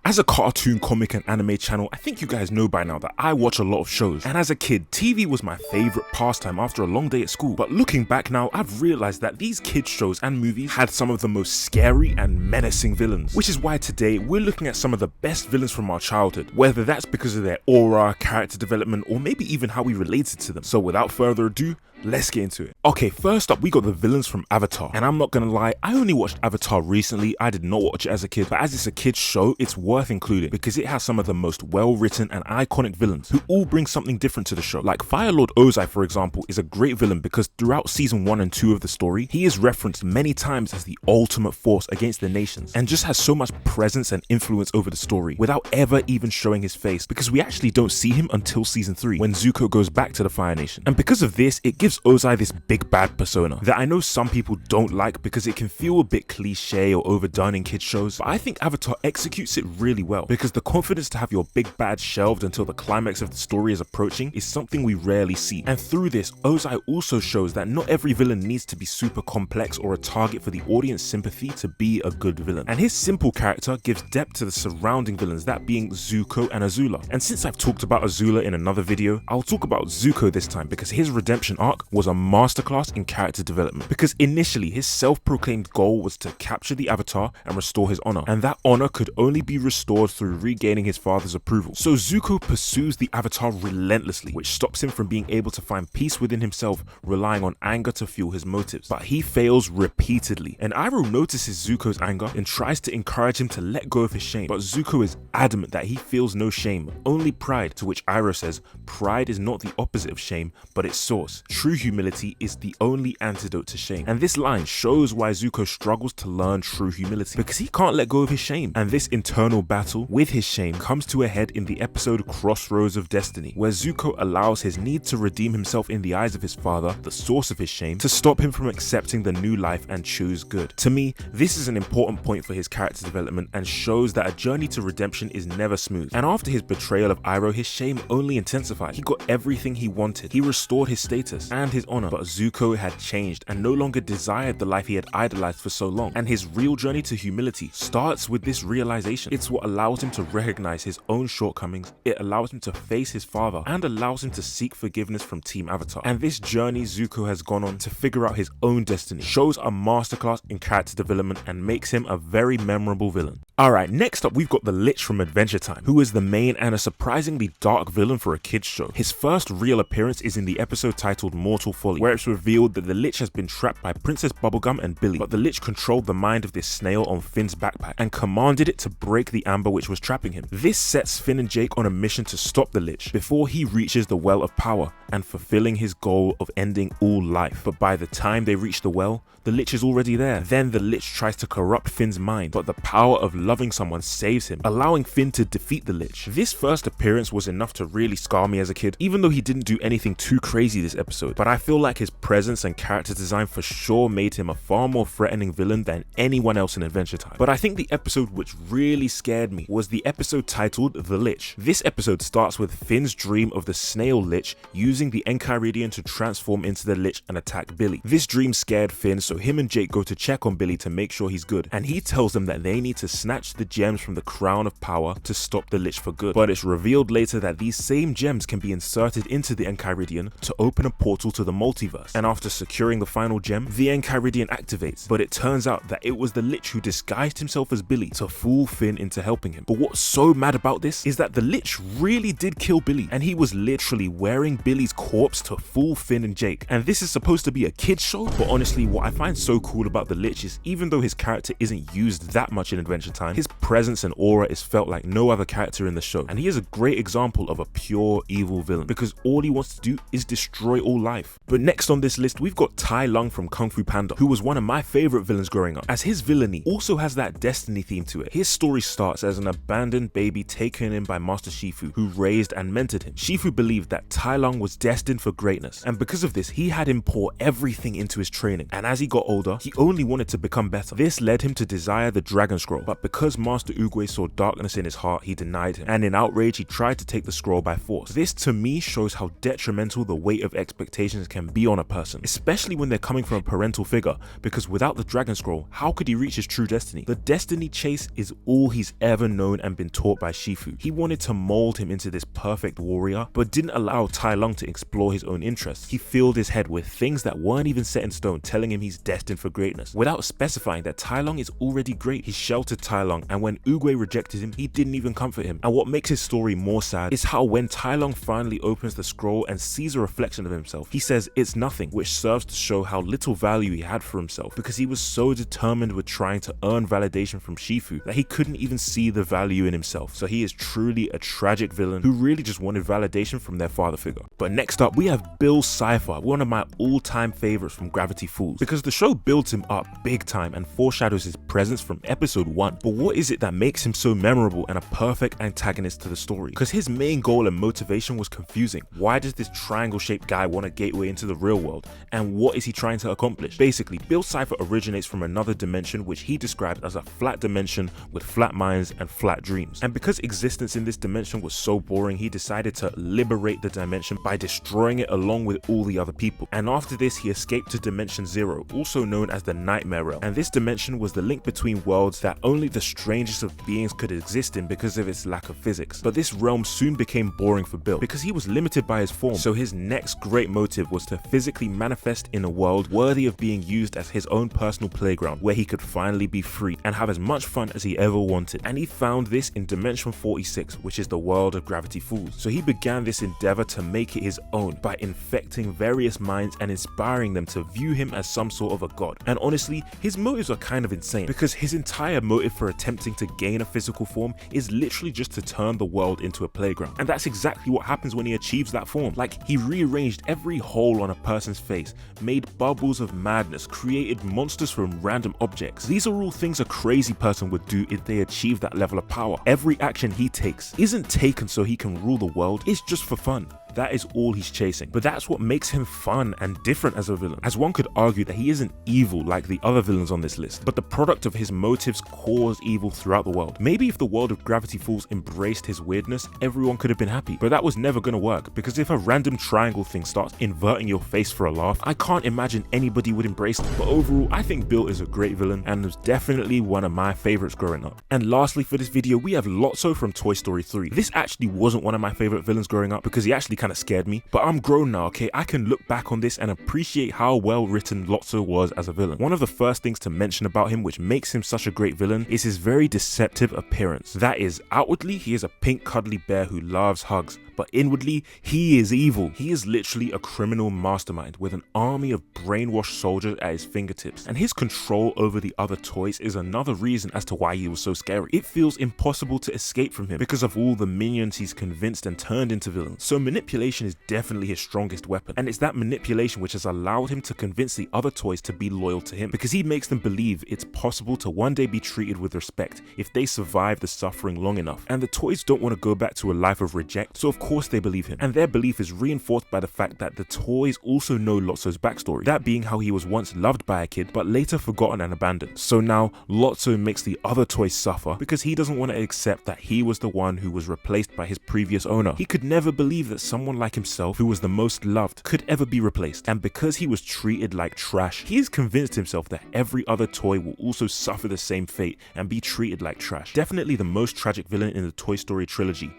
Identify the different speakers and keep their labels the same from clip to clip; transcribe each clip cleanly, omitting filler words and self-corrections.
Speaker 1: As a cartoon, comic and anime channel, I think you guys know by now that I watch a lot of shows, and as a kid, TV was my favourite pastime after a long day at school. But looking back now, I've realised that these kids shows and movies had some of the most scary and menacing villains, which is why today we're looking at some of the best villains from our childhood, whether that's because of their aura, character development, or maybe even how we related to them. So without further ado, let's get into it. Okay, first up we got the villains from Avatar, and I'm not gonna lie, I only watched Avatar recently. I did not watch it as a kid, but as it's a kid's show, it's worth including because it has some of the most well-written and iconic villains who all bring something different to the show. Like Fire Lord Ozai, for example, is a great villain because throughout season 1 and 2 of the story, he is referenced many times as the ultimate force against the nations, and just has so much presence and influence over the story without ever even showing his face, because we actually don't see him until season 3 when Zuko goes back to the Fire Nation. And because of this, it gives Ozai this big bad persona that I know some people don't like because it can feel a bit cliche or overdone in kids shows, but I think Avatar executes it really well, because the confidence to have your big bad shelved until the climax of the story is approaching is something we rarely see. And through this, Ozai also shows that not every villain needs to be super complex or a target for the audience sympathy to be a good villain, and his simple character gives depth to the surrounding villains, that being Zuko and Azula. And since I've talked about Azula in another video, I'll talk about Zuko this time because his redemption arc was a masterclass in character development, because initially his self-proclaimed goal was to capture the Avatar and restore his honor, and that honor could only be restored through regaining his father's approval. So Zuko pursues the Avatar relentlessly, which stops him from being able to find peace within himself, relying on anger to fuel his motives. But he fails repeatedly, and Iroh notices Zuko's anger and tries to encourage him to let go of his shame, but Zuko is adamant that he feels no shame, only pride, to which Iroh says pride is not the opposite of shame, but its source. True humility is the only antidote to shame. And this line shows why Zuko struggles to learn true humility, because he can't let go of his shame. And this internal battle with his shame comes to a head in the episode Crossroads of Destiny, where Zuko allows his need to redeem himself in the eyes of his father, the source of his shame, to stop him from accepting the new life and choose good. To me, this is an important point for his character development and shows that a journey to redemption is never smooth. And after his betrayal of Iroh, his shame only intensified. He got everything he wanted. He restored his status and his honor, but Zuko had changed and no longer desired the life he had idolized for so long. And his real journey to humility starts with this realization. It's what allows him to recognize his own shortcomings, it allows him to face his father, and allows him to seek forgiveness from Team Avatar. And this journey Zuko has gone on to figure out his own destiny shows a masterclass in character development and makes him a very memorable villain. Alright, next up we've got the Lich from Adventure Time, who is the main and a surprisingly dark villain for a kids show. His first real appearance is in the episode titled Mortal Folly, where it's revealed that the Lich has been trapped by Princess Bubblegum and Billy, but the Lich controlled the mind of this snail on Finn's backpack and commanded it to break the amber which was trapping him. This sets Finn and Jake on a mission to stop the Lich before he reaches the Well of Power and fulfilling his goal of ending all life. But by the time they reach the well, the Lich is already there. Then the Lich tries to corrupt Finn's mind, but the power of loving someone saves him, allowing Finn to defeat the Lich. This first appearance was enough to really scar me as a kid, even though he didn't do anything too crazy this episode, but I feel like his presence and character design for sure made him a far more threatening villain than anyone else in Adventure Time. But I think the episode which really scared me was the episode titled The Lich. This episode starts with Finn's dream of the snail Lich using the Enchiridion to transform into the Lich and attack Billy. This dream scared Finn, so him and Jake go to check on Billy to make sure he's good, and he tells them that they need to snatch the gems from the Crown of Power to stop the Lich for good. But it's revealed later that these same gems can be inserted into the Enchiridion to open a portal to the multiverse, and after securing the final gem, the Enchiridion activates. But it turns out that it was the Lich who disguised himself as Billy to fool Finn into helping him. But what's so mad about this is that the Lich really did kill Billy, and he was literally wearing Billy's corpse to fool Finn and Jake. And this is supposed to be a kids show, but honestly what I find so cool about the Lich is even though his character isn't used that much in Adventure Time, his presence and aura is felt like no other character in the show, and he is a great example of a pure evil villain because all he wants to do is destroy all life. But next on this list we've got Tai Lung from Kung Fu Panda, who was one of my favorite villains growing up, as his villainy also has that destiny theme to it. His story starts as an abandoned baby taken in by Master Shifu, who raised and mentored him. Shifu believed that Tai Lung was was destined for greatness. And because of this, he had him pour everything into his training. And as he got older, he only wanted to become better. This led him to desire the Dragon Scroll, but because Master Oogway saw darkness in his heart, he denied him. And in outrage, he tried to take the scroll by force. This to me shows how detrimental the weight of expectations can be on a person, especially when they're coming from a parental figure, because without the Dragon Scroll, how could he reach his true destiny? The destiny chase is all he's ever known and been taught by Shifu. He wanted to mold him into this perfect warrior, but didn't allow Tai Lung to explore his own interests. He filled his head with things that weren't even set in stone, telling him he's destined for greatness, without specifying that Tai Lung is already great. He sheltered Tai Lung, and when Oogway rejected him, he didn't even comfort him. And what makes his story more sad is how when Tai Lung finally opens the scroll and sees a reflection of himself, he says it's nothing, which serves to show how little value he had for himself, because he was so determined with trying to earn validation from Shifu that he couldn't even see the value in himself. So he is truly a tragic villain who really just wanted validation from their father figure. But next up, we have Cipher, one of my all-time favorites from Gravity Falls, because the show builds him up big time and foreshadows his presence from episode 1. But what is it that makes him so memorable and a perfect antagonist to the story? Because his main goal and motivation was confusing. Why does this triangle-shaped guy want a gateway into the real world? And what is he trying to accomplish? Basically, Cipher originates from another dimension which he described as a flat dimension with flat minds and flat dreams. And because existence in this dimension was so boring, he decided to liberate the dimension by destroying it along with all the other people. And after this, he escaped to Dimension 0, also known as the Nightmare Realm. And this dimension was the link between worlds that only the strangest of beings could exist in because of its lack of physics. But this realm soon became boring for Bill because he was limited by his form. So his next great motive was to physically manifest in a world worthy of being used as his own personal playground, where he could finally be free and have as much fun as he ever wanted. And he found this in Dimension 46, which is the world of Gravity Falls. So he began this endeavor to make it his own by infecting various minds and inspiring them to view him as some sort of a god. And honestly, his motives are kind of insane, because his entire motive for attempting to gain a physical form is literally just to turn the world into a playground. And that's exactly what happens when he achieves that form. Like, he rearranged every hole on a person's face, made bubbles of madness, created monsters from random objects. These are all things a crazy person would do if they achieve that level of power. Every action he takes isn't taken so he can rule the world, it's just for fun. That is all he's chasing. But that's what makes him fun and different as a villain, as one could argue that he isn't evil like the other villains on this list, but the product of his motives cause evil throughout the world. Maybe if the world of Gravity Falls embraced his weirdness, everyone could have been happy, but that was never gonna work, because if a random triangle thing starts inverting your face for a laugh, I can't imagine anybody would embrace it. But overall, I think Bill is a great villain and was definitely one of my favorites growing up. And lastly for this video, we have Lotso from Toy Story 3. This actually wasn't one of my favorite villains growing up because he actually kind of scared me, but I'm grown now, okay? I can look back on this and appreciate how well written Lotso was as a villain. One of the first things to mention about him which makes him such a great villain is his very deceptive appearance. That is, outwardly he is a pink cuddly bear who loves hugs, but inwardly he is evil. He is literally a criminal mastermind with an army of brainwashed soldiers at his fingertips, and his control over the other toys is another reason as to why he was so scary. It feels impossible to escape from him because of all the minions he's convinced and turned into villains. So manipulation is definitely his strongest weapon, and it's that manipulation which has allowed him to convince the other toys to be loyal to him, because he makes them believe it's possible to one day be treated with respect if they survive the suffering long enough. And the toys don't want to go back to a life of reject, so of course they believe him, and their belief is reinforced by the fact that the toys also know Lotso's backstory, that being how he was once loved by a kid but later forgotten and abandoned. So now Lotso makes the other toys suffer because he doesn't want to accept that he was the one who was replaced by his previous owner. He could never believe that someone like himself, who was the most loved, could ever be replaced, and because he was treated like trash, he has convinced himself that every other toy will also suffer the same fate and be treated like trash. Definitely the most tragic villain in the Toy Story trilogy.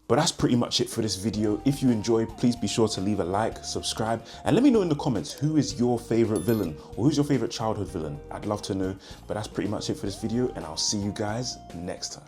Speaker 1: But that's pretty much it for this video. If you enjoyed, please be sure to leave a like, subscribe, and let me know in the comments who is your favorite villain, or who's your favorite childhood villain. I'd love to know. But that's pretty much it for this video, and I'll see you guys next time.